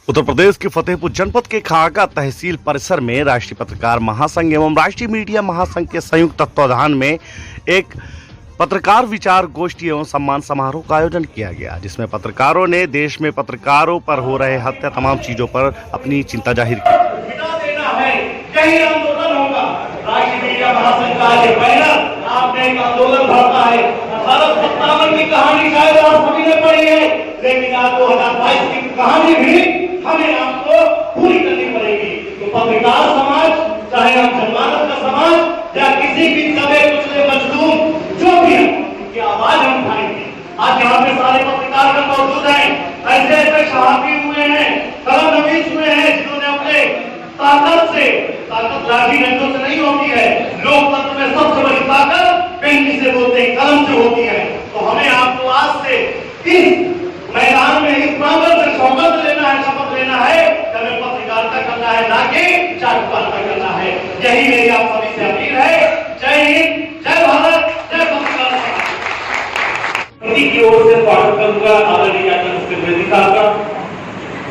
उत्तर प्रदेश के फतेहपुर जनपद के खागा तहसील परिसर में राष्ट्रीय पत्रकार महासंघ एवं राष्ट्रीय मीडिया महासंघ के संयुक्त तत्वाधान में एक पत्रकार विचार गोष्ठी एवं सम्मान समारोह का आयोजन किया गया, जिसमें पत्रकारों ने देश में पत्रकारों पर हो रहे हत्या तमाम चीजों पर अपनी चिंता जाहिर की। राष्ट्रीय मीडिया महासंघ का ये बैनर आपने एक आंदोलन भरता है। 1857 की कहानी शायद आप सभी ने पढ़ी है, लेकिन आज 2022 की कहानी भी हमें आपको पूरी करनी पड़ेगी। तो पत्रकार समाज, चाहे हम जनमानस का समाज या किसी भी दबे कुचले मजलूम जो भी है, उनकी आवाज हम उठाएंगे। आज यहाँ पे सारे पत्रकार मौजूद हैं, ऐसे ऐसे शहादी हुए हैं, कलम नवीस हुए हैं, जिन्होंने अपने ताकत लाठी डंडों से नहीं होती है। लोकतंत्र में सबसे बड़ी ताकत पेन से बोलते हैं, कलम से होती है। तो हमें आपको आज से इस मैदान में इस प्रांगण से शपथ लेना है कि हमें पत्रकारिता करना है, ना कि चाटुकारिता करना है। यही मेरी आप सभी से अपील है। जय हिंद, जय भारत, जय पत्रकार समाज की ओर से स्वागत करूंगा आदरणीय त्रिवेदी साहब का।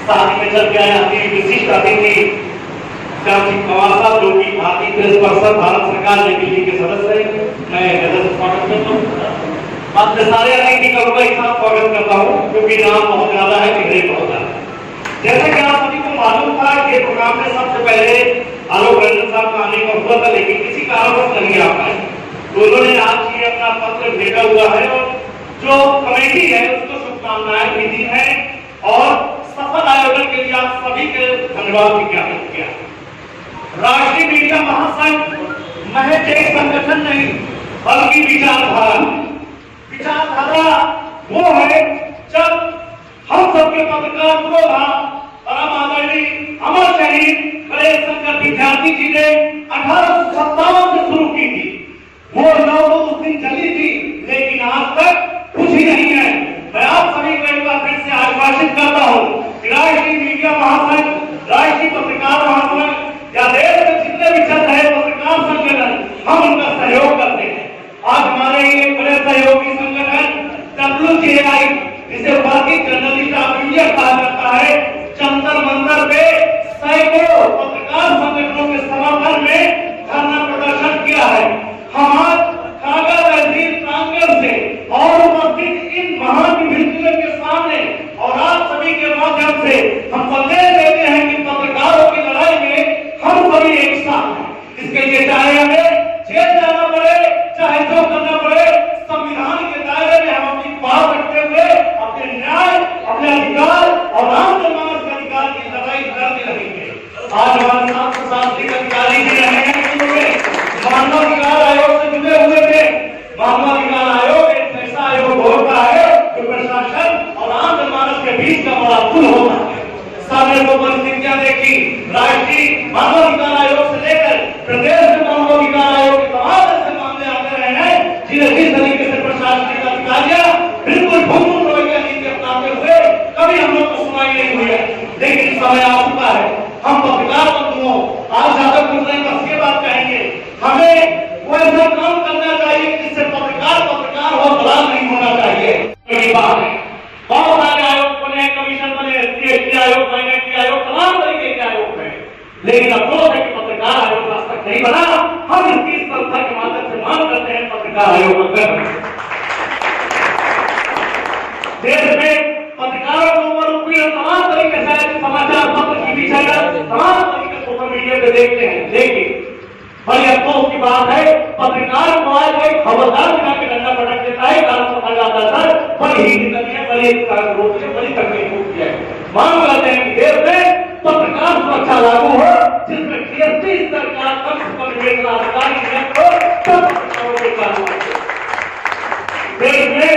साथ में चल के आए अपनी विशिष्ट अतिथि जो कि भारतीय प्रेस परिषद भारत सरकार नई दिल्ली के सदस्य है, मैं हृदय से स्वागत करता हूँ। अपने सारे अतिथि का एक साथ स्वागत करता हूँ, क्योंकि नाम बहुत ज्यादा है, डिग्री बहुत ज्यादा है। जैसे कि आप सभी को मालूम था कि प्रोग्राम में सबसे पहले आलोक रंजन साहब का आने का हुआ था, लेकिन किसी कारणवश नहीं आ पाए। तो उन्होंने आज ये अपना पत्र भेजा हुआ है और जो कमेटी है उसको शुभकामनाएं भेजी है और सफल आयोजन के लिए आप सभी के धन्यवाद ज्ञापित किया। राष्ट्रीय मीडिया महासंघ महज एक संगठन नहीं, बल्कि विचारधारा वो है जब हम सबके पत्रकार परम आदरणीय अमर शहीद गणेश शंकर विद्यार्थी जी ने 1857 में शुरू की थी। वो लौ उस दिन चली थी, लेकिन आज तक कुछ ही नहीं है। मैं आप सभी को एक बार फिर से आश्वासित करता हूँ कि राष्ट्रीय मीडिया महासंघ, राष्ट्रीय पत्रकार महासंघ या देश में जितने भी चल रहे पत्रकार संगठन, हम उनका सहयोग करते हैं। आज हमारे ये बड़े सहयोगी संगठन WJI, जिसे वर्किंग जर्नलिस्ट ऑफ इंडिया कहा जाता है, जंतर मंतर पे सैकड़ों पत्रकार संगठनों के समर्थन में धरना प्रदर्शन किया है। हम आज खागा तहसील प्रांगण से और उपस्थित इन महान विभूतियों के सामने और आप सभी के माध्यम से हम संदेश देते हैं कि पत्रकारों की लड़ाई में हम सभी एक साथ हैं। इसके लिए चाहे हमें जेल जाना पड़े, चाहे जो करना पड़े, संविधान के दायरे में हम अपनी बात रखते हुए अपने न्याय, अपने अधिकार और आम जनमानस के अधिकार की लड़ाई लड़ते रहेंगे। आज हमारे साथ प्रशासनिक अधिकारी भी रहे हैं, मानवाधिकार आयोग से जुड़े हुए थे। मानवाधिकार आयोग एक ऐसा आयोग होता है जो प्रशासन और आम जनमानस के बीच का बड़ा पुल होता है। सामने को परिस्थितियां देखी, राष्ट्रीय मानवाधिकार आयोग से लेकर प्रदेश में मानवाधिकार आयोग के तमाम ऐसे मामले आते रहे हैं, जिन्हें जिस तरीके से प्रशासनिक अधिकारियां बिल्कुल भंगुर रवैया नीति अपनाते हुए कभी हम लोग को सुनाई नहीं हुई है। लेकिन समय आ चुका है, हम पत्रकार बंधुओं आज ज्यादा कुछ नहीं, बस ये बात कहेंगे, हमें वो ऐसा काम करना चाहिए जिससे पत्रकार हो, दलाल नहीं होना चाहिए। यही बात है। बहुत सारे आयोग बने, कमीशन बने, SC आयोग बने, आयोग तमाम तरीके के आयोग बने, लेकिन अफसोस है कि पत्रकार आयोग आज तक नहीं बना। हम इसकी संस्था के माध्यम से मांग करते हैं पत्रकार आयोग का। देश में पत्रकारों को ऊपर तमाम तरीके से समाचार पत्र की भी तमाम तरीके सोशल मीडिया पे देखते हैं, लेकिन बड़ी अफसोस की बात है पत्रकार को आज कोई खबरदार बिना के डंडा पटक देता है, कारण पता जाता है बड़ी ही दिक्कत है, बड़ी तकलीफ होती है। मांग करते हैं कि देश में पत्रकार सुरक्षा लागू हो, जिसमें GST सरकार कम से कम वेतनाधिकारी हो, सब पत्रकारों के कानून देश में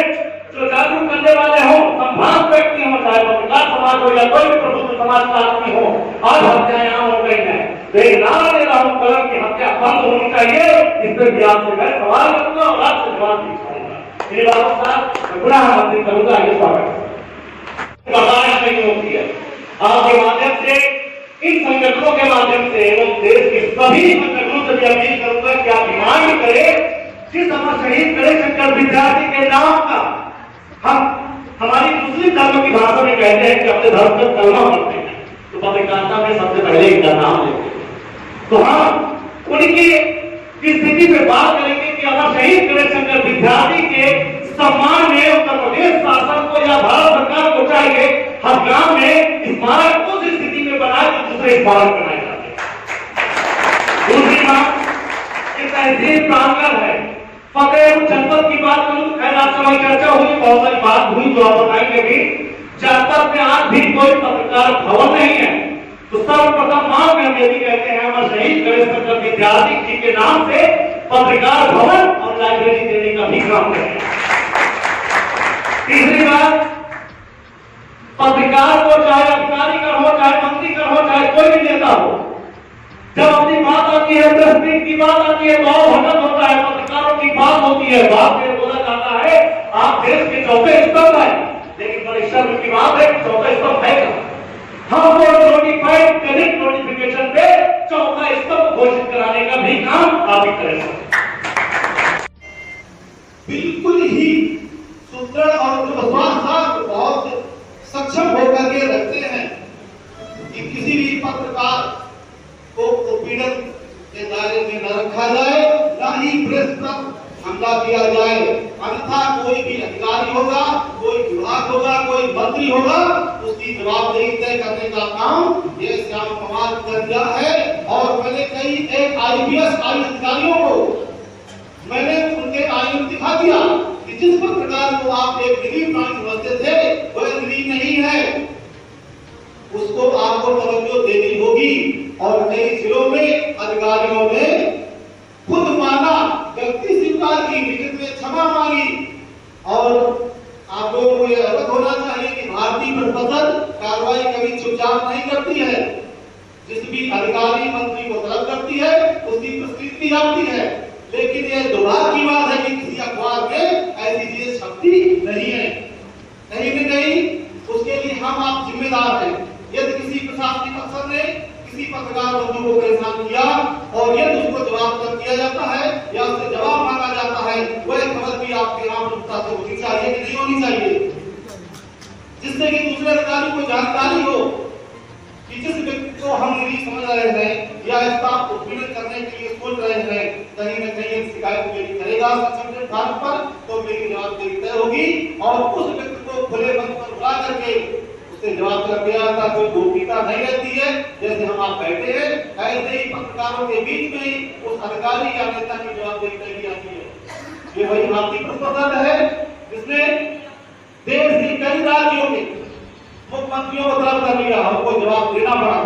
जो जागरूक करने वाले हो, संभाल व्यक्ति हो, चाहे पत्रकार समाज हो या कोई भी प्रबुद्ध समाज का आदमी हो, आज हत्याएं आम हो गई है। लेकिन नारा दे रहा हूं कलम की हत्या बंद होनी चाहिए। इस पर भी आपसे मैं सवाल करूंगा और आपसे जवाब भी चाहूंगा। मेरी बात का गुना मंत्री करूंगा, ये स्वागत बर्दाश्त नहीं होती है। आपके माध्यम से, इन संगठनों के माध्यम से एवं देश के सभी संगठनों से भी अपील करूंगा कि आप डिमांड करें जिस अमर शहीद गणेश शंकर विद्यार्थी के नाम का हम हमारी मुस्लिम धर्म की भाषा में कहते हैं कि अपने धर्म का कलमा पढ़ते हैं। का नाम लेते हैं। तो हम उनकी स्थिति पे बात करेंगे कि अमर शहीद गणेश शंकर विद्यार्थी के सम्मान में उत्तर प्रदेश शासन को या भारत सरकार को चाहिए हर गांव में स्मारक उस स्थिति में बनाए जो दूसरे स्मारक बनाए जाते हैं। दूसरी बात, तहसील प्रांगण है फतेहपुर जनपद की बात करूं, खैर आप समय चर्चा हुई, बहुत सारी बात हुई जो आप बताएंगे भी। जनपद में आज भी कोई पत्रकार भवन नहीं है, तो सर्वप्रथम मांग में हम यही कहते हैं अमर शहीद गणेश शंकर विद्यार्थी जी के नाम से पत्रकार भवन और लाइब्रेरी देने का भी काम करें। तीसरी बात, पत्रकार को चाहे अधिकारी का हो, चाहे मंत्री का हो, चाहे कोई भी नेता हो, जब अपनी बात आती है, प्रेस मीट की बात आती है, तो भटक होता है, पत्रकारों की बात होती है, बात में बोला जाता है आप देश के चौथे स्तंभ है, लेकिन बड़ी शर्म की बात है चौथा स्तंभ है हम नोटिफाइड करेक्ट नोटिफिकेशन पे चौथा स्तंभ घोषित कराने का भी काम आप ही करेंगे। बिल्कुल ही सुदृढ़ और विश्वास बहुत सक्षम होकर के रखते हैं कि किसी भी पत्रकार को उत्पीड़न के दायरे में न रखा जाए, न ही प्रेस पर हमला किया जाए, अन्यथा कोई भी अधिकारी होगा, कोई विभाग होगा, कोई मंत्री होगा, उसकी जवाबदेही तय करने का काम ये श्याम कुमार कर दिया है। और मैंने कई एक IPS अधिकारियों को मैंने उनके आयु दिखा दिया कि जिस पत्रकार को आप एक डिग्री प्राप्त समझते थे वह डिग्री नहीं है, उसको आपको तवज्जो देनी होगी। और कई जिलों में अधिकारियों ने खुद माना, गलती स्वीकार की, लिखित में क्षमा मांगी। और आप लोगों को यह अवगत होना चाहिए कि भारतीय प्रशासन कार्रवाई कभी चुपचाप नहीं करती है, जिस भी अधिकारी मंत्री को तलब करती है उसकी प्रस्तुति आती है। लेकिन यह दुर्भाग्य की बात है कि किसी अखबार में ऐसी चीजें छपती नहीं है, कहीं न कहीं उसके लिए हम आप जिम्मेदार हैं। यदि किसी प्रशासनिक अफसर ने किसी पत्रकार बंधु को परेशान किया और यदि उसको जवाब तक दिया जाता है या उससे जवाब मांगा जाता है, वह खबर भी आपके नाम प्रमुखता से होनी चाहिए कि नहीं होनी चाहिए, जिससे कि दूसरे अधिकारी को जानकारी हो कि जिस व्यक्ति को हम निरी समझ रहे हैं या इसका उत्पीड़न करने के लिए सोच रहे हैं, कहीं न कहीं शिकायत मेरी करेगा सक्षम स्थान पर, तो मेरी जवाबदेही तय होगी और उस व्यक्ति को खुले मन पर बुला करके उससे जवाब कर दिया जाता। कोई गोपनीयता नहीं रहती है, जैसे हम आप बैठे हैं ऐसे ही पत्रकारों के बीच में ही उस अधिकारी या नेता की जवाबदेही तय की जाती है। ये वही भारतीय प्रशासन है जिसने देश के कई राज्यों के मुख्यमंत्रियों को तलब कर लिया, हमको जवाब देना पड़ा।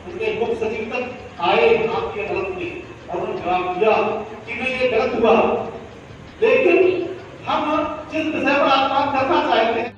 उनके मुख्य सचिव तक आए आपकी अदालत में और उन्होंने जवाब दिया कि नहीं ये गलत हुआ। लेकिन हम जिस विषय पर आज बात करना चाहते हैं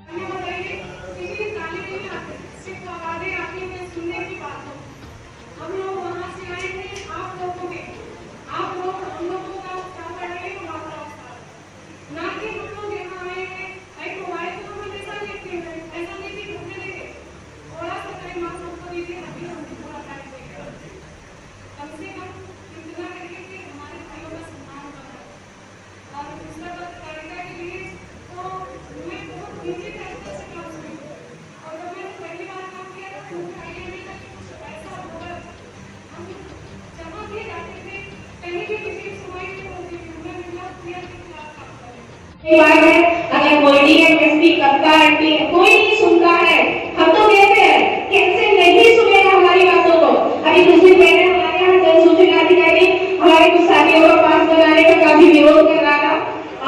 अगर कोई डीएमएसपी करता है कोई नहीं सुनता है, हम तो कहते हैं कैसे नहीं सुनेगा हमारी बातों को। अभी कुछ दिन पहले हमारे यहाँ जन सूचना अधिकारी हमारे कुछ साथियों को पास बनाने का काफी विरोध कर रहा था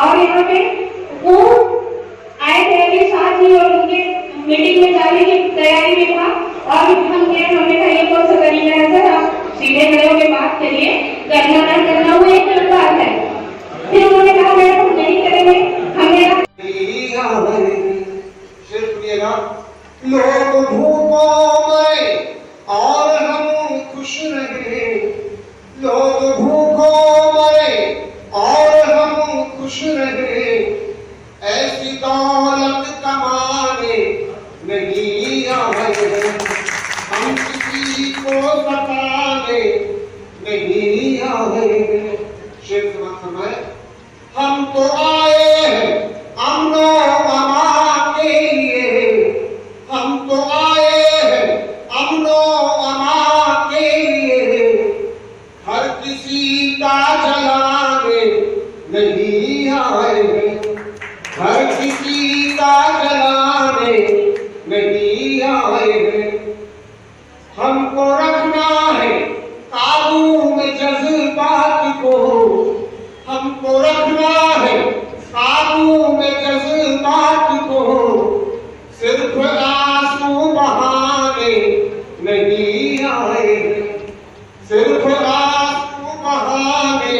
और यहाँ पे वो आए थे अभी साथ ही और उनके मीटिंग में जाने की तैयारी में था और हमने कहा ये कौन सा तरीका है सर, आप सीधे खड़े होकर बात करिए, करना ना करना वो एक अलग बात है। फिर उन्होंने कहा मैडम हम नहीं करेंगे, हमें लोग भूखों मरे और हम खुश रहे, लोग भूखों मरे और हम खुश रहे, ऐसी दौलत कमाने नहीं आए, हम किसी को सताने नहीं आए। शेर समय हम तो आए हैं अमनो अमान के लिए, हम तो आए सिर्फ आंसू बहाने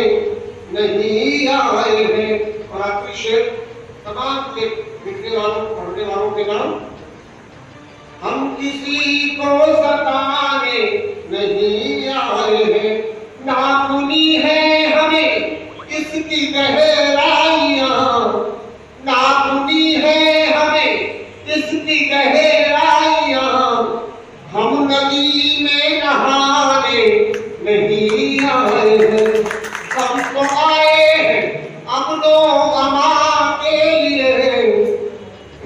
नहीं आए हैं। और आखिरी शेर तमाम के लिखने वालों पढ़ने वालों के नाम। हम किसी को सताने नहीं आए हैं, नापुनी है हमें इसकी गहराइयां, नापुनी है हमें इसकी गहराइयां। हम नदी में नहाने नहीं आए हैं, हम तो आए हैं अमनो अमान के लिए,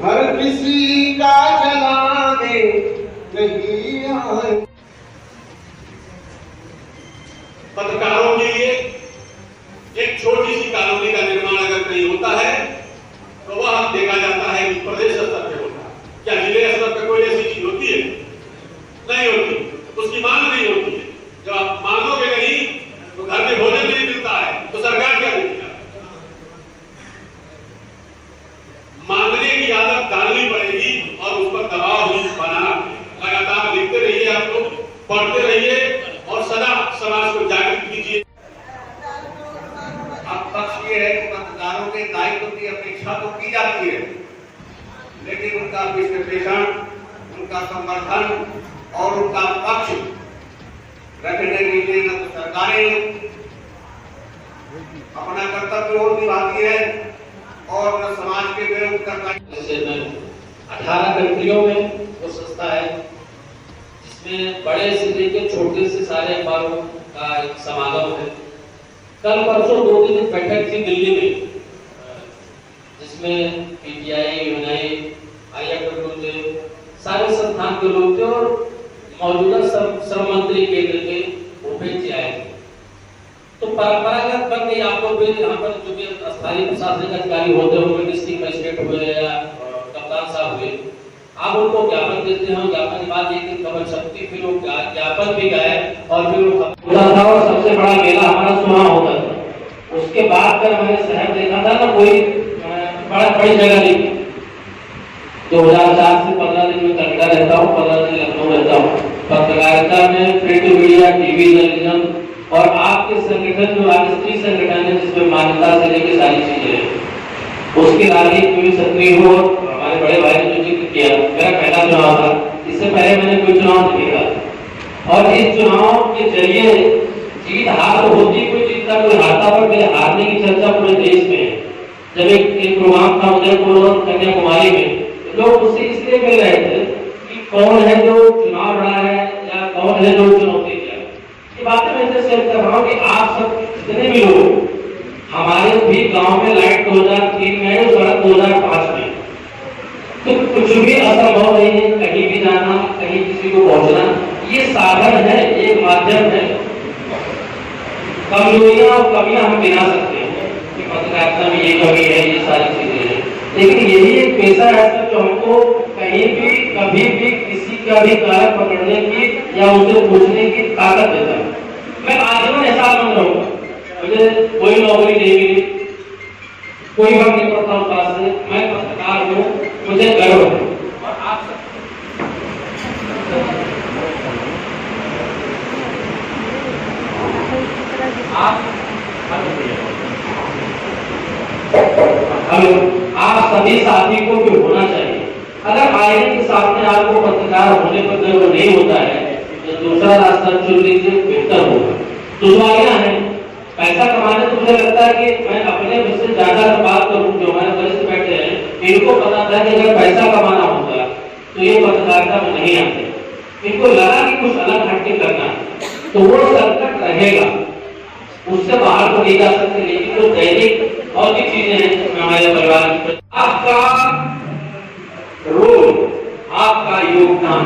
हर किसी का जलाने नहीं आए। पत्रकारों के लिए एक छोटी सी कॉलोनी का निर्माण अगर कहीं होता है तो वह देखा जाता है कि प्रदेश स्तर पे होता है। क्या जिले स्तर पे कोई ऐसी चीज होती है? नहीं होती, उसकी मांग नहीं होती है। जब आप मांगोगे नहीं तो घर में भोजन नहीं मिलता है तो सरकार क्या देगी? मांगने की आदत डालनी पड़ेगी और उस पर दबाव भी बनाना पड़ेगा। लगातार लिखते रहिए, आप लोग पढ़ते रहिए और सदा समाज को जागृत कीजिए। अब पक्ष ये है कि पत्रकारों के दायित्व की अपेक्षा तो की जाती है, लेकिन उनका विश्लेषण, उनका समर्थन और उनका पक्ष रखने के लिए न तो सरकारें अपना कर्तव्य और निभाती है और न समाज के विरुद्ध करना। जैसे 18 कंट्रियों में वो संस्था है जिसमें बड़े से लेकर छोटे से सारे अखबारों का एक समागम है। कल परसों 2 दिन बैठक थी दिल्ली में, जिसमें पीटीआई, यूनाई, IFW थे, सारे संस्थान के लोग थे और मौजूदा श्रम मंत्री केंद्र के भूपेश जी आए थे। तो परंपरागत बन गई, आप लोग भी यहाँ पर जो भी स्थानीय प्रशासनिक अधिकारी होते होंगे, डिस्ट्रिक्ट मजिस्ट्रेट हुए या कप्तान साहब हुए, आप उनको ज्ञापन देते हैं। ज्ञापन के बाद एक दिन खबर छपती, फिर वो ज्ञापन भी गए और फिर वो था और सबसे बड़ा मेला हमारा सुना होता था। उसके बाद फिर मैंने शहर देखा था ना, कोई बड़ी जगह नहीं। 2004 से 15 दिन में कलकत्ता रहता हूँ, 15 दिन लखनऊ रहता हूँ। पत्रकारिता में प्रिंट मीडिया, टीवी, टेलीविजन और आपके संगठन जो आज स्त्री संगठन है जिसमें मान्यता से लेकर सारी चीजें हैं, उसके राजनीति में भी सक्रिय हो। हमारे बड़े भाई ने जो जिक्र किया, मेरा पहला चुनाव था, इससे पहले मैंने कोई चुनाव नहीं देखा। और इस चुनाव के जरिए जीत हार तो होती, कोई जीतता कोई हारता, पर मेरे हारने की चर्चा पूरे देश में है। जब एक प्रोग्राम था उदयपुर और कन्याकुमारी में, लोग उससे इसलिए मिल रहे थे कि कौन है जो चुनाव लड़ा है या कौन है जो चुनौती दिया। ये बातें मैं इसलिए शेयर कर रहा हूँ कि आप सब जितने भी लोग, हमारे भी गांव में लाइट 2003 में है, सड़क 2005 में, तो कुछ भी असंभव नहीं है। कहीं भी जाना, कहीं किसी को पहुंचना, ये साधन है, एक माध्यम है। कमजोरियां और कमियां हम गिना सकते हैं कि पत्रकारिता में ये कमी है, ये सारी चीजें हैं, लेकिन यही एक पेशा है जो हमको कहीं भी कभी भी किसी का भी कारण पकड़ने की या उनसे पूछने की ताकत देता है। मैं आजीवन एहसासमंद रहूंगा, मुझे कोई नौकरी नहीं मिली, कोई वक्त नहीं पड़ता हूँ पास से, मैं पत्रकार हूँ, मुझे गर्व है। और आप हेलो, आप सभी साथी को भी होना चाहिए। अगर आईने के सामने आपको पत्रकार होने पर गर्व नहीं होता है तो दूसरा रास्ता चुन लीजिए, बेहतर होगा। दुश्वारियां हैं, पैसा कमाने तो मुझे लगता है कि मैं अपने मुझसे ज्यादा बात करूं, जो हमारे वरिष्ठ बैठे हैं, इनको पता था कि अगर पैसा कमाना होगा तो ये पत्रकारिता में नहीं आते। इनको लगा कि कुछ अलग हटके करना है तो वो संकट रहेगा, उससे बाहर तो नहीं जा सकते। लेकिन जो दैनिक बहुत सी चीजें हैं हमारे परिवार में, आपका रोल, आपका योगदान,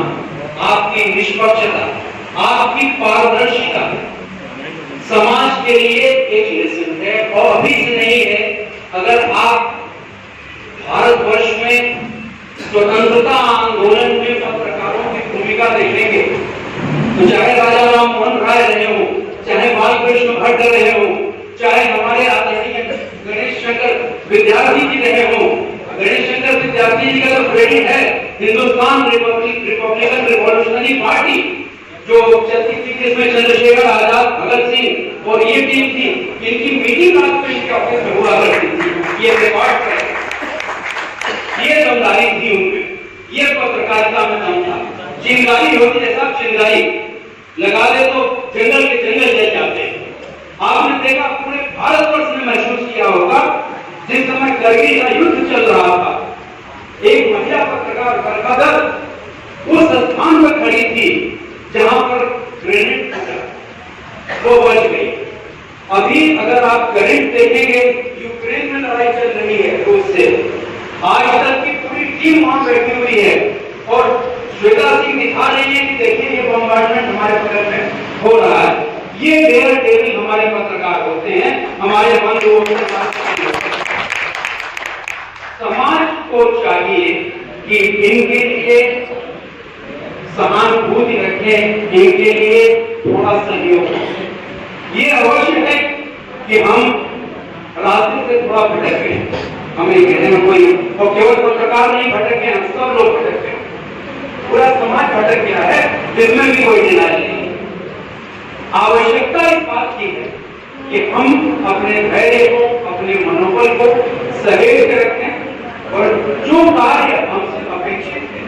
आपकी निष्पक्षता, आपकी पारदर्शिता समाज के लिए एक लेसन है और अभी से नहीं है। अगर आप भारतवर्ष में स्वतंत्रता आंदोलन में पत्रकारों की भूमिका देखेंगे तो चाहे राजा राम मोहन राय रहे हो, चाहे बालकृष्ण भट्ट रहे हो, चाहे हमारे आदरणीय गणेश शंकर विद्यार्थी जी रहे हो। गणेश शंकर विद्यार्थी जी का जो क्रेडिट है हिंदुस्तान रिपब्लिकन रिवॉल्यूशनरी पार्टी जो चलती थी जिसमें चंद्रशेखर आजाद, भगत सिंह और ये टीम थी, इनकी मीटिंग रात में इनके ऑफिस में हुआ करती थी। ये रिकॉर्ड है, ये दमदारी थी उनमें, ये पत्रकारिता में दम था। चिंगारी होती है साहब, चिंगारी लगा दे तो जंगल के जंगल जल जाते हैं। आपने देखा पूरे भारतवर्ष ने महसूस किया होगा जिस समय करगिल का युद्ध चल रहा था, एक महिला पत्रकार बरकदर उस स्थान पर खड़ी थी जहां पर ग्रेनेड फटा, वो बच गई। अभी अगर आप करंट देखेंगे, यूक्रेन में लड़ाई चल रही है रूस से, आज तक की पूरी टीम वहां बैठी हुई है और श्वेता सिंह दिखा रही है कि देखिए ये बम्बार्डमेंट हमारे बगल में हो रहा है। ये डेयर डेविल हमारे पत्रकार होते हैं, हमारे बंधुओं के साथ। समाज को चाहिए कि इनके लिए सहानुभूति रखें, इनके लिए थोड़ा सहयोग। ये अवश्य है कि हम रास्ते से थोड़ा भटके, हमें कहने में कोई, और केवल पत्रकार नहीं भटके, हम सब लोग भटके, पूरा समाज भटक गया है, जिसमें भी कोई निराश नहीं। आवश्यकता इस बात की है कि हम अपने धैर्य को, अपने मनोबल को सहेज के रखें और जो कार्य हमसे अपेक्षित है,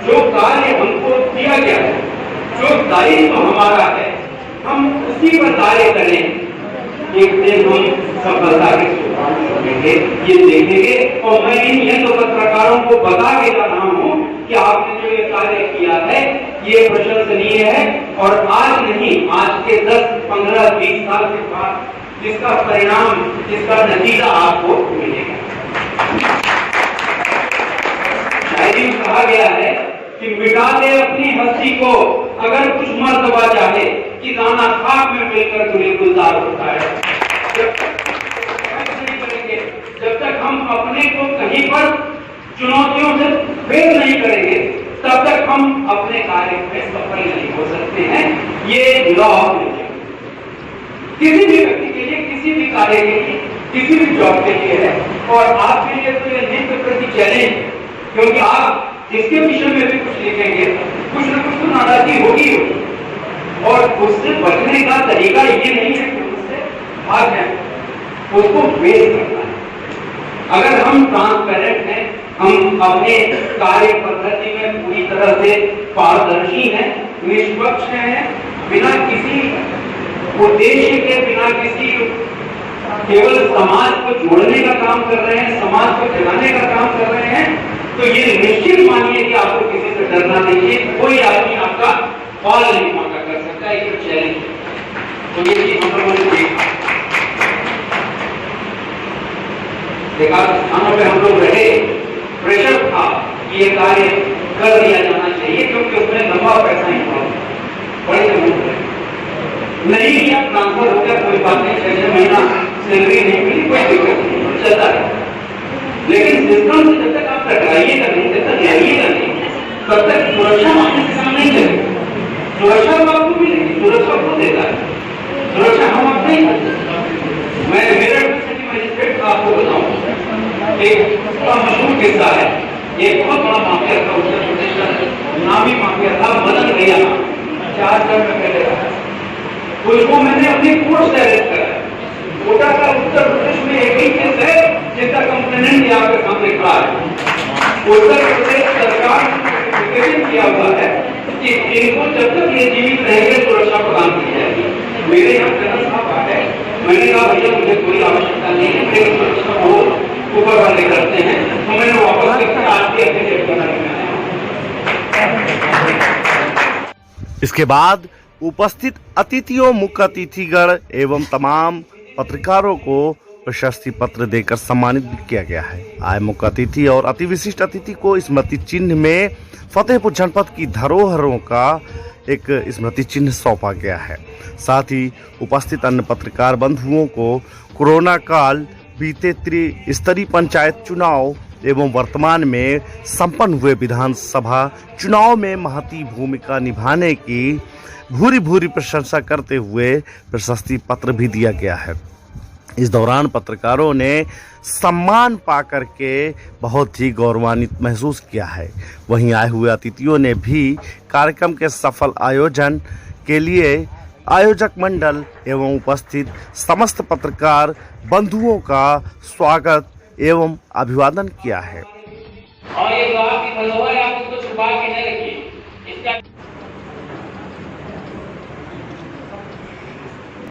जो कार्य हमको दिया गया है, जो दायित्व हमारा है, हम उसी पर कार्य करें। एक दिन हम सफलता के सोपान चढ़ेंगे, ये देखेंगे। और मैं इन यंत्र पत्रकारों को बता के जा रहा हूँ कि आपने जो ये कार्य किया है ये प्रशंसनीय है और आज नहीं, आज के 10, 15, 20 साल के बाद इसका परिणाम, इसका नतीजा आपको मिलेगा। शायरी में कहा गया है कि मिटा दे अपनी हस्ती को अगर कुछ मर्तबा चाहे कि दाना खाक में मिलकर तुम्हें गुलजार होता है। जब तक हम अपने को कहीं पर चुनौतियों से फेल नहीं करेंगे, तब तक हम अपने कार्य में सफल नहीं हो सकते हैं। ये लॉ ऑफ नेचर किसी भी व्यक्ति के लिए, किसी भी कार्य के लिए, किसी भी जॉब के लिए है। और आपके लिए तो ये नित्य प्रति चैलेंज, क्योंकि आप इसके विषय में भी कुछ लिखेंगे, कुछ न कुछ तो नाराजगी होगी और उससे बचने का तरीका ये नहीं है कि उससे भाग जाए, उसको फेस करना है। अगर हम ट्रांसपेरेंट हैं, हम अपने कार्य पद्धति में पूरी तरह से पारदर्शी हैं, निष्पक्ष हैं, बिना किसी उद्देश्य के, बिना किसी, केवल समाज को जोड़ने का काम कर रहे हैं, समाज को जगाने का काम कर रहे हैं, तो ये निश्चित मानिए कि आपको किसी से डरना नहीं है। कोई आदमी आपका कॉल नहीं मांगा कर सकता है, एक चैलेंज है। तो ये चीज हम लोगों ने देखा, स्थानों पे हम लोग रहे, प्रेशर था कि ये कार्य कर दिया जाना चाहिए क्योंकि उसमें लंबा पैसा इन्वॉल्व है, बड़ी जरूरत है। नहीं किया, ट्रांसफर हो गया, कोई बात नहीं, 6 महीना सैलरी नहीं मिली, कोई दिक्कत नहीं, चलता है। लेकिन सिस्टम से जब तक आप टकराइएगा नहीं, जब तक जाइएगा नहीं, तब तक सुरक्षा आपके सामने नहीं चलेगी। सुरक्षा तो आपको मिलेगी, सुरक्षा को देता है, सुरक्षा हम आप नहीं करते। मैं मेरठ सिटी मजिस्ट्रेट आपको बताऊं, एक बड़ा मशहूर किस्सा है। एक बहुत बड़ा माफिया था उत्तर प्रदेश का, नामी माफिया था, मदन भैया, 4 साल में पहले रहा। उसको मैंने अपनी कोर्ट से अरेस्ट करा। कोटा का उत्तर प्रदेश में एक ही केस है जिसका कंप्लेनेंट यहाँ पे सामने खड़ा है। उत्तर प्रदेश सरकार ने नोटिफिकेशन किया हुआ है कि इनको जब तक ये जीवित रहेंगे सुरक्षा प्रदान की जाएगी। मेरे यहाँ जनरल साहब आए, मैंने कहा भैया मुझे कोई आवश्यकता नहीं है, मेरी सुरक्षा को ऊपर वाले करते हैं, तो मैंने वापस करके आज भी अपने जेब बना के आया। इसके बाद उपस्थित अतिथियों, मुख्य अतिथिगण एवं तमाम पत्रकारों को प्रशस्ति पत्र देकर सम्मानित भी किया गया है। आए मुख्य अतिथि और अति विशिष्ट अतिथि को स्मृति चिन्ह में फतेहपुर जनपद की धरोहरों का एक स्मृति चिन्ह सौंपा गया है। साथ ही उपस्थित अन्य पत्रकार बंधुओं को कोरोना काल, बीते त्रिस्तरीय पंचायत चुनाव एवं वर्तमान में संपन्न हुए विधानसभा चुनाव में महती भूमिका निभाने की भूरी भूरी प्रशंसा करते हुए प्रशस्ति पत्र भी दिया गया है। इस दौरान पत्रकारों ने सम्मान पाकर के बहुत ही गौरवान्वित महसूस किया है। वहीं आए हुए अतिथियों ने भी कार्यक्रम के सफल आयोजन के लिए आयोजक मंडल एवं उपस्थित समस्त पत्रकार बंधुओं का स्वागत एवं अभिवादन किया है।